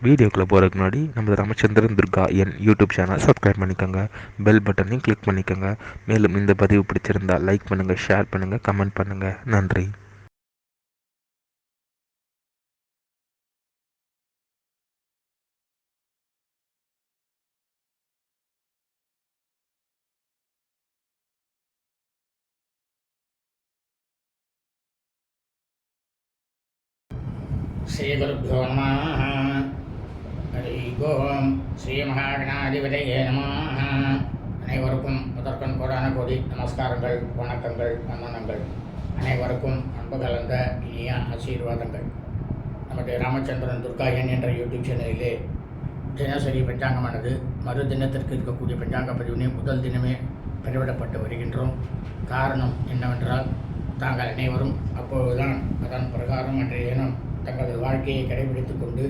வீடியோக்குள்ளே போகிறதுக்கு முன்னாடி நம்ம ராமச்சந்திரன் துர்கா என் யூடியூப் சேனல் சப்ஸ்கிரைப் பண்ணிக்கோங்க, பெல் பட்டனையும் கிளிக் பண்ணிக்கோங்க. மேலும் இந்த பதிவு பிடிச்சிருந்தால் லைக் பண்ணுங்கள், ஷேர் பண்ணுங்கள், கமெண்ட் பண்ணுங்கள். நன்றி. ஸ்ரீகுருப்போ நமः. ஹரி ஓம். ஸ்ரீ மகாகணாதிபதியே நமः. அனைவருக்கும் முதற்கண் கோடான கோடி நமஸ்காரங்கள், வணக்கங்கள், வந்தனங்கள். அனைவருக்கும் அன்பு கலந்த இனிய ஆசீர்வாதங்கள். நமது ராமச்சந்திரன் துர்காயன் என்ற யூடியூப் சேனலிலே தினசரி பஞ்சாங்கமானது மறு தினத்திற்கு இருக்கக்கூடிய பஞ்சாங்க பதிவினை முதல் தினமே பதிவிடப்பட்டு வருகின்றோம். காரணம் என்னவென்றால், தாங்கள் அனைவரும் அப்பொழுதுதான் அதன் பிரகாரம் அன்றைய தினம் தங்களது வாழ்க்கையை கடைபிடித்துக் கொண்டு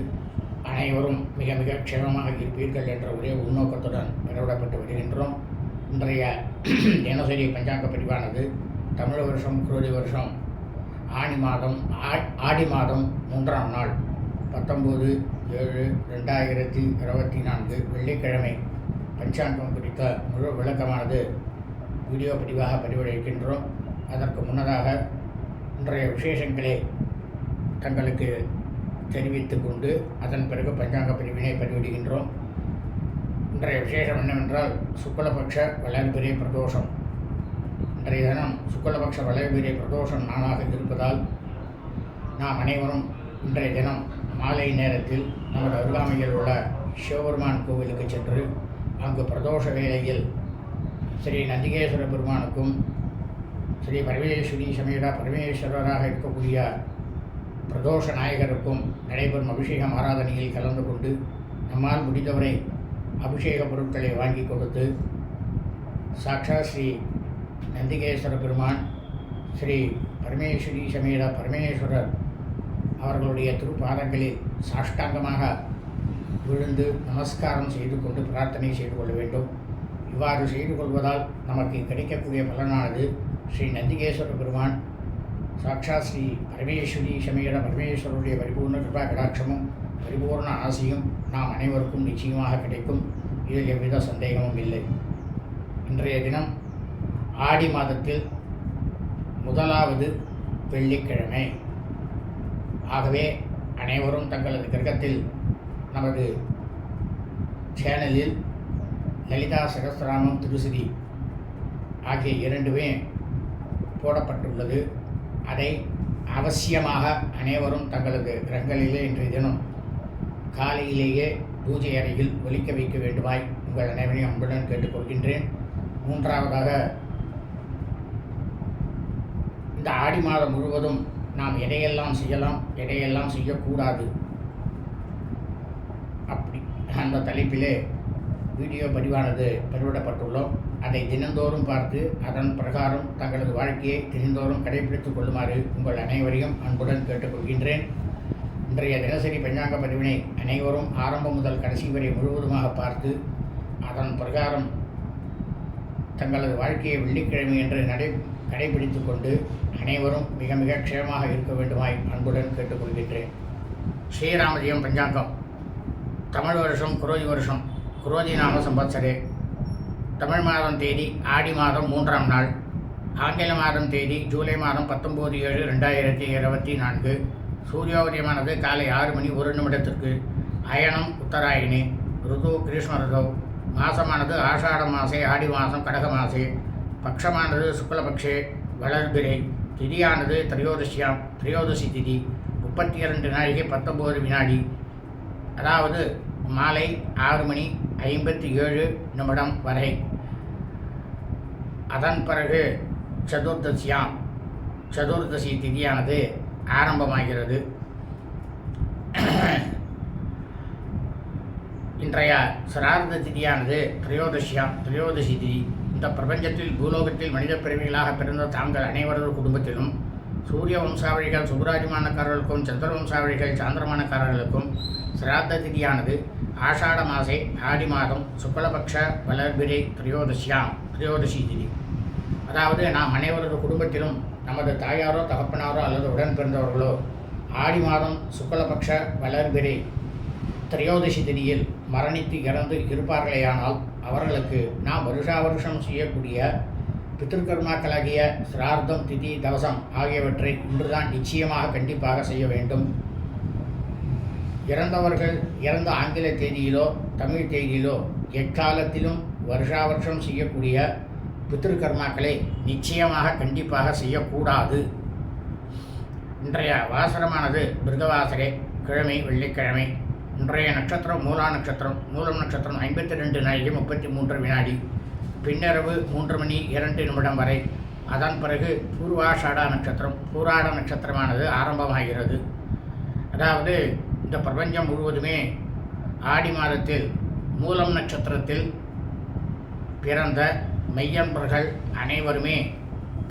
அனைவரும் மிக மிக க்ஷேமமாக இருப்பீர்கள் என்ற ஒரே உள்நோக்கத்துடன் பெறவிடப்பட்டு வருகின்றோம். இன்றைய தினசரி பஞ்சாங்க பதிவானது தமிழ் வருஷம் குரோதி வருஷம் ஆடி மாதம் 3ஆம் நாள் 19/7/2024 வெள்ளிக்கிழமை பஞ்சாங்கம் குறித்த முழு விளக்கமானது வீடியோ பதிவாக பதிவிட இருக்கின்றோம். அதற்கு முன்னதாக இன்றைய விசேஷங்களை தங்களுக்கு தெரிவித்து கொண்டு அதன் பிறகு பஞ்சாங்க பிரிவினை பதிவிடுகின்றோம். இன்றைய விசேஷம் என்னவென்றால், சுக்லபக்ஷ வளர்பிறை பிரதோஷம். இன்றைய தினம் சுக்லபக்ஷ வளர்பிறை பிரதோஷம் நாளாக இருப்பதால் நாம் அனைவரும் இன்றைய தினம் மாலை நேரத்தில் நமது அருகாமையில் உள்ள சிவபெருமான் கோவிலுக்கு சென்று அங்கு பிரதோஷ வேளையில் ஸ்ரீ நந்திகேஸ்வர பெருமானுக்கும் ஸ்ரீ பரமேஸ்வரி சமேத பரமேஸ்வரராக இருக்கக்கூடிய பிரதோஷ நாயகருக்கும் நடைபெறும் அபிஷேகம் ஆராதனையில் கலந்து கொண்டு நம்மால் முடிந்தவரை அபிஷேக பொருட்களை வாங்கி கொடுத்து சாட்சா ஸ்ரீ நந்திகேஸ்வர பெருமான், ஸ்ரீ பரமேஸ்வரி சமேத பரமேஸ்வரர் அவர்களுடைய திருப்பாதங்களில் சாஷ்டாங்கமாக விழுந்து நமஸ்காரம் செய்து கொண்டு பிரார்த்தனை செய்து கொள்ள வேண்டும். இவ்வாறு செய்து கொள்வதால் நமக்கு கிடைக்கக்கூடிய பலனானது ஸ்ரீ நந்திகேஸ்வர பெருமான், சாட்சா ஸ்ரீ பரமேஸ்வரி சமேத பரமேஸ்வரருடைய பரிபூர்ண கிருபா கடாட்சமும் பரிபூர்ண ஆசையும் நாம் அனைவருக்கும் நிச்சயமாக கிடைக்கும். இதில் எவ்வித சந்தேகமும் இல்லை. இன்றைய தினம் ஆடி மாதத்தில் முதலாவது வெள்ளிக்கிழமை. ஆகவே அனைவரும் தங்களது கிரகத்தில் நமது சேனலில் லலிதா சகஸ்ரநாமம் திருசுதி ஆகிய இரண்டுமே போடப்பட்டுள்ளது. அதை அவசியமாக அனைவரும் தங்களது கிரகங்களிலே இன்றைய தினம் காலையிலேயே பூஜை அறையில் ஒலிக்க வைக்க வேண்டுமாய் உங்கள் அனைவரையும் அன்புடன் கேட்டுக்கொள்கின்றேன். மூன்றாவதாக, இந்த ஆடி மாதம் முழுவதும் நாம் எதையெல்லாம் செய்யலாம், எதையெல்லாம் செய்யக்கூடாது, அப்படி அந்த தலைப்பிலே வீடியோ பதிவானது பதிவிடப்பட்டுள்ளோம். அதை தினந்தோறும் பார்த்து அதன் பிரகாரம் தங்களது வாழ்க்கையை தினந்தோறும் கடைபிடித்துக் கொள்ளுமாறு உங்கள் அனைவரையும் அன்புடன் கேட்டுக்கொள்கின்றேன். இன்றைய தினசரி பஞ்சாங்க பதிவினை அனைவரும் ஆரம்பம் முதல் கடைசி வரை முழுவதுமாக பார்த்து அதன் பிரகாரம் தங்களது வாழ்க்கையை வெள்ளிக்கிழமை என்று கடைபிடித்து கொண்டு அனைவரும் மிக மிக க்ஷேமமாக இருக்க வேண்டுமாய் அன்புடன் கேட்டுக்கொள்கின்றேன். ஸ்ரீராமஜெயம் பஞ்சாங்கம். தமிழ் வருஷம் குரோதி வருஷம் குரோதி நாம சம்பத்சரே. தமிழ் மாதம் தேதி ஆடி மாதம் 3ஆம் நாள். ஆங்கில மாதம் தேதி ஜூலை மாதம் 19/7/2024. சூரியோதயமானது காலை 6:01 அயனம் உத்தராயணி. ருது கிரீஷ்ம ருது. மாசமானது ஆஷாட மாசே ஆடி மாதம் கடக மாசே. பக்ஷமானது சுக்லபக்ஷே வளர்பிறை. திதியானது திரையோதசி திதி. 32 நாழிகை 19 வினாடி. அதாவது மாலை 6:57 வரை. அதன் பிறகு சதுர்தசி திதியானது ஆரம்பமாகிறது. இன்றைய சிரார்த்த திதியானது திரையோதசி திதி. இந்த பிரபஞ்சத்தில் பூலோகத்தில் மனித பிறவிகளாக பிறந்த தாங்கள் அனைவரது குடும்பத்திலும் சூரிய வம்சாவழிகள் சுபராஜமானக்காரர்களுக்கும் சந்திர வம்சாவழிகள் சாந்திரமானக்காரர்களுக்கும் சிராத்த திதியானது ஆஷாட மாசே ஆடி மாதம் சுக்லபக்ஷ வளர்பிறை திரையோதசி திதி. அதாவது நாம் அனைவரது குடும்பத்திலும் நமது தாயாரோ தகப்பனாரோ அல்லது உடன் பிறந்தவர்களோ ஆடி மாதம் சுக்லபக்ஷ வளர்பிறை திரையோதசி திதியில் மரணித்து இறந்து இருப்பார்களேயானால் அவர்களுக்கு நாம் வருஷா வருஷம் செய்யக்கூடிய பித்ருக்கர்மாக்களாகிய சிரார்த்தம், திதி, தவசம் ஆகியவற்றை இன்றுதான் நிச்சயமாக கண்டிப்பாக செய்ய வேண்டும். இறந்தவர்கள் இறந்த ஆங்கில தேதியிலோ தமிழ் தேதியிலோ எக்காலத்திலும் வருஷா வருஷம் செய்யக்கூடிய பித்ருக்கர்மாக்களை நிச்சயமாக கண்டிப்பாக செய்யக்கூடாது. இன்றைய வாசரமானது மிருகவாசரே, கிழமை வெள்ளிக்கிழமை. இன்றைய நட்சத்திரம் மூலா நட்சத்திரம். மூலம் நட்சத்திரம் 52 நாழிகை 33 வினாடி. பின்னரவு 3 மணி 2 நிமிடம் வரை. அதன் பிறகு பூர்வாஷாடா நட்சத்திரம். பூராட நட்சத்திரமானது ஆரம்பமாகிறது. அதாவது இந்த பிரபஞ்சம் முழுவதுமே ஆடி மாதத்தில் மூலம் நட்சத்திரத்தில் பிறந்த மெய்யன்பர்கள் அனைவருமே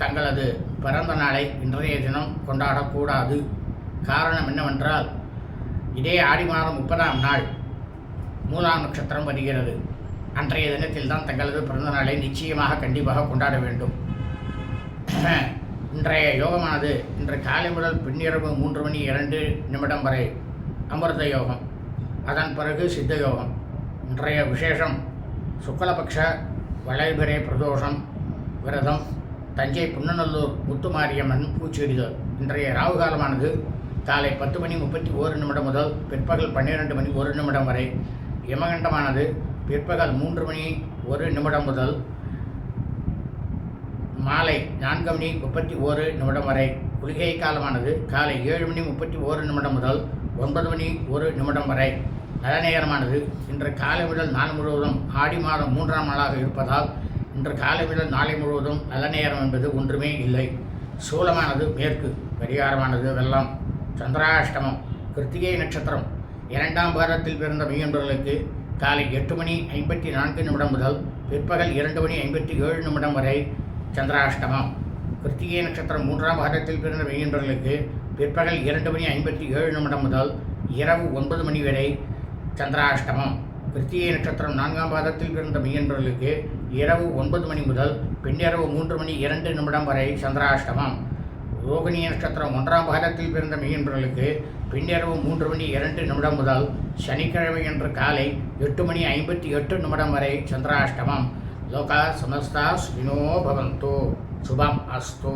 தங்களது பிறந்த நாளை இன்றைய தினம் கொண்டாடக்கூடாது. காரணம் என்னவென்றால், இதே ஆடி மாதம் 30ஆம் நாள் மூலாம் நட்சத்திரம் வருகிறது. அன்றைய தினத்தில் தான் தங்களது பிறந்த நாளை நிச்சயமாக கண்டிப்பாக கொண்டாட வேண்டும். இன்றைய யோகமானது இன்று காலை முதல் பின்னிரவு 3 மணி 2 நிமிடம் வரை அமிர்த யோகம். அதன் பிறகு சித்த யோகம். இன்றைய விசேஷம் சுக்லபக்ஷ வளைபிறை பிரதோஷம் விரதம், தஞ்சை புன்னநல்லூர் முத்துமாரியம்மன் பூச்சியிடுதல். இன்றைய ராகு காலமானது காலை 10 மணி 31 நிமிடம் முதல் பிற்பகல் 12 மணி 1 நிமிடம் வரை. யமகண்டமானது பிற்பகல் 3 மணி 1 நிமிடம் முதல் மாலை 4 மணி 31 நிமிடம் வரை. குளிகை காலமானது காலை 7 மணி 31 நிமிடம் முதல் 9 மணி 1 நிமிடம் வரை. நல்ல நேரமானது இன்று காலை முதல் நாள் முழுவதும் ஆடி மாதம் 3ஆம் நாளாக இருப்பதால் இன்று காலை முதல் நாளை முழுவதும் நல்ல நேரம் என்பது ஒன்றுமே இல்லை. சூலமானது மேற்கு, கடிகாரமானது வெள்ளம். சந்திராஷ்டமம். கிருத்திகை நட்சத்திரம் 2ஆம் பாதத்தில் பிறந்த மெய்யன்பர்களுக்கு காலை 8 மணி 54 நிமிடம் முதல் பிற்பகல் 2 மணி 57 நிமிடம் வரை சந்திராஷ்டமம். கிருத்திகை நட்சத்திரம் 3ஆம் பாதத்தில் பிறந்த மெய்யன்பர்களுக்கு பிற்பகல் 2 மணி 57 நிமிடம் முதல் இரவு 9 மணி வரை சந்திராஷ்டமம். கிருத்திகை நட்சத்திரம் 4ஆம் பாதத்தில் பிறந்த மெய்யன்பர்களுக்கு இரவு 9 மணி முதல் பின்னிரவு 3 மணி 2 நிமிடம் வரை சந்திராஷ்டமம். ரோகிணி நட்சத்திரம் 1ஆம் பாதத்தில் பிறந்த மெய்யன்பர்களுக்கு பின்னிரவு 3 மணி 2 நிமிடம் முதல் சனிக்கிழமை அன்று காலை 8 மணி 58 நிமிடம் வரை சந்திராஷ்டமம். லோகா சமஸ்தா சுகினோ பவந்தோ. சுபம் அஸ்தோ.